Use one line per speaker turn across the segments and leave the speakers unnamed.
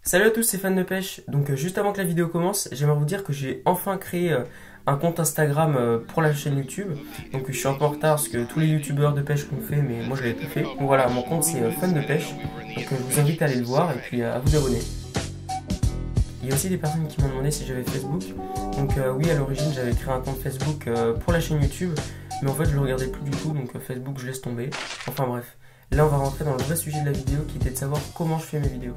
Salut à tous, c'est Fan de Pêche. Donc juste avant que la vidéo commence, j'aimerais vous dire que j'ai enfin créé un compte Instagram pour la chaîne YouTube. Donc je suis un peu en retard parce que tous les youtubeurs de pêche l'ont fait, mais moi je l'avais pas fait. Donc voilà, mon compte c'est Fan de Pêche. Donc je vous invite à aller le voir et puis à vous abonner. Il y a aussi des personnes qui m'ont demandé si j'avais Facebook. Donc oui, à l'origine j'avais créé un compte Facebook pour la chaîne YouTube, mais en fait je le regardais plus du tout, donc Facebook je laisse tomber. Enfin bref, là on va rentrer dans le vrai sujet de la vidéo qui était de savoir comment je fais mes vidéos.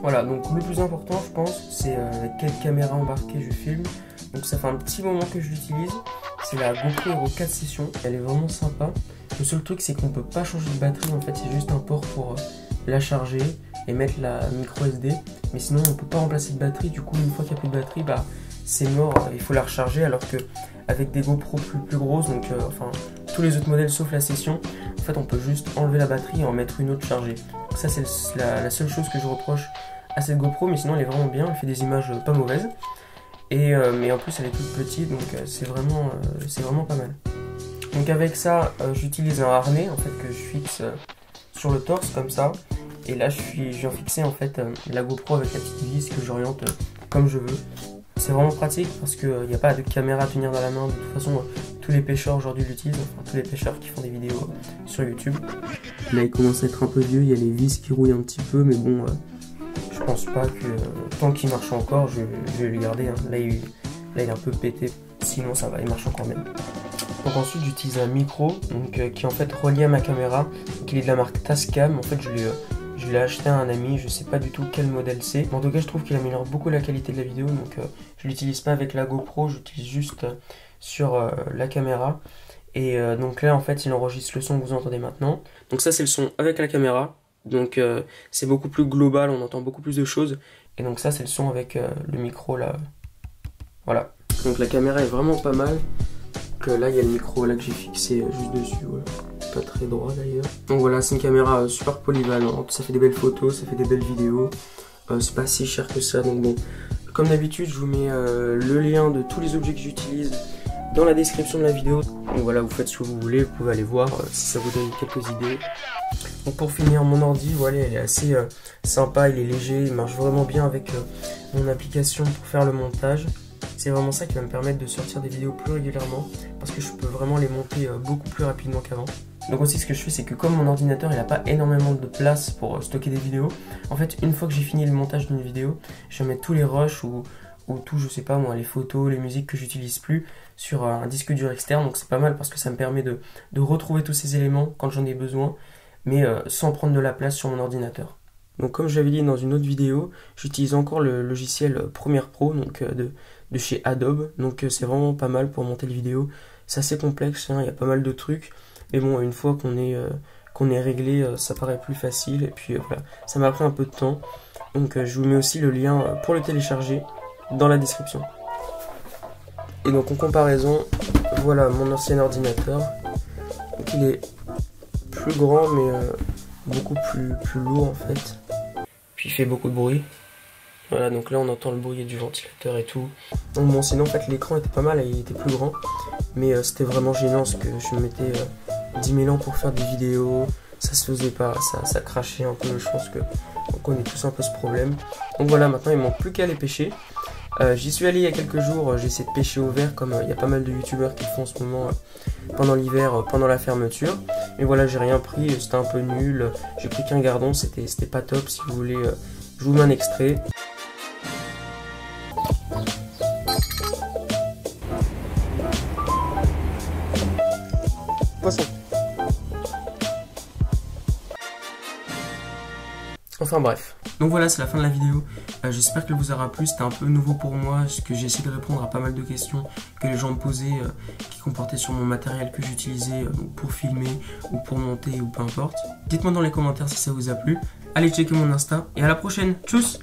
Voilà, donc le plus important je pense, c'est avec quelle caméra embarquée je filme. Donc ça fait un petit moment que je l'utilise. C'est la GoPro Hero 4 Session, elle est vraiment sympa. Le seul truc c'est qu'on peut pas changer de batterie, en fait c'est juste un port pour la charger et mettre la micro SD. Mais sinon on peut pas remplacer de batterie, du coup une fois qu'il n'y a plus de batterie, bah c'est mort, il faut la recharger. Alors que avec des GoPro plus grosses, donc enfin tous les autres modèles sauf la Session, en fait on peut juste enlever la batterie et en mettre une autre chargée. Donc ça c'est la seule chose que je reproche à cette GoPro, mais sinon elle est vraiment bien, elle fait des images pas mauvaises. Et mais en plus elle est toute petite, donc c'est vraiment pas mal. Donc avec ça j'utilise un harnais en fait que je fixe sur le torse comme ça. Et là je viens fixer en fait la GoPro avec la petite vis que j'oriente comme je veux. C'est vraiment pratique parce qu'il n'y a pas de caméra à tenir dans la main. De toute façon tous les pêcheurs aujourd'hui l'utilisent, enfin tous les pêcheurs qui font des vidéos sur YouTube. Là il commence à être un peu vieux, il y a les vis qui rouillent un petit peu, mais bon je pense pas que tant qu'il marche encore je vais le garder, hein. Là il est un peu pété, sinon ça va, il marche encore bien. Donc ensuite j'utilise un micro donc, qui est en fait relié à ma caméra, donc il est de la marque Tascam. En fait je l'ai acheté à un ami, je sais pas du tout quel modèle c'est, mais en tout cas je trouve qu'il améliore beaucoup la qualité de la vidéo. Donc je l'utilise pas avec la GoPro, j'utilise juste sur la caméra. Et donc là en fait il enregistre le son que vous entendez maintenant. Donc ça c'est le son avec la caméra, donc c'est beaucoup plus global, on entend beaucoup plus de choses. Et donc ça c'est le son avec le micro là, voilà. Donc la caméra est vraiment pas mal. Donc là il y a le micro là que j'ai fixé juste dessus, voilà. Pas très droit d'ailleurs. Donc voilà, c'est une caméra super polyvalente, ça fait des belles photos, ça fait des belles vidéos. C'est pas si cher que ça, donc bon. Comme d'habitude je vous mets le lien de tous les objets que j'utilise dans la description de la vidéo. Donc voilà, vous faites ce que vous voulez, vous pouvez aller voir si ça vous donne quelques idées. Donc pour finir, mon ordi, voilà, il est assez sympa, il est léger, il marche vraiment bien avec mon application pour faire le montage. C'est vraiment ça qui va me permettre de sortir des vidéos plus régulièrement, parce que je peux vraiment les monter beaucoup plus rapidement qu'avant. Donc aussi ce que je fais, c'est que comme mon ordinateur il n'a pas énormément de place pour stocker des vidéos, en fait une fois que j'ai fini le montage d'une vidéo, je vais mettre tous les rushs ou tout, je sais pas moi, les photos, les musiques que j'utilise plus sur un disque dur externe. Donc c'est pas mal parce que ça me permet de retrouver tous ces éléments quand j'en ai besoin, mais sans prendre de la place sur mon ordinateur. Donc comme j'avais dit dans une autre vidéo, j'utilise encore le logiciel Premiere Pro, donc de chez Adobe. Donc c'est vraiment pas mal pour monter les vidéos. C'est assez complexe, hein, il y a pas mal de trucs, mais bon, une fois qu'on est réglé, ça paraît plus facile. Et puis voilà, ça m'a pris un peu de temps. Donc je vous mets aussi le lien pour le télécharger dans la description. Et donc en comparaison, voilà mon ancien ordinateur. Donc il est plus grand mais beaucoup plus lourd en fait. Puis il fait beaucoup de bruit. Voilà, donc là on entend le bruit du ventilateur et tout. Donc bon, sinon en fait l'écran était pas mal et il était plus grand. Mais c'était vraiment gênant parce que je me mettais 10 000 ans pour faire des vidéos. Ça se faisait pas, ça crachait un peu. Je pense que on connaît tous un peu ce problème. Donc voilà, maintenant il manque plus qu'à aller pêcher. J'y suis allé il y a quelques jours, j'ai essayé de pêcher au vert comme il y a pas mal de youtubeurs qui le font en ce moment pendant l'hiver, pendant la fermeture. Mais voilà, j'ai rien pris, c'était un peu nul. J'ai pris qu'un gardon, c'était pas top. Si vous voulez, je vous mets un extrait. Poisson. Enfin bref. Donc voilà, c'est la fin de la vidéo. J'espère qu'elle vous aura plu. C'était un peu nouveau pour moi, parce que j'ai essayé de répondre à pas mal de questions que les gens me posaient, qui comportaient sur mon matériel que j'utilisais pour filmer ou pour monter ou peu importe. Dites-moi dans les commentaires si ça vous a plu. Allez checker mon Insta et à la prochaine. Tchuss!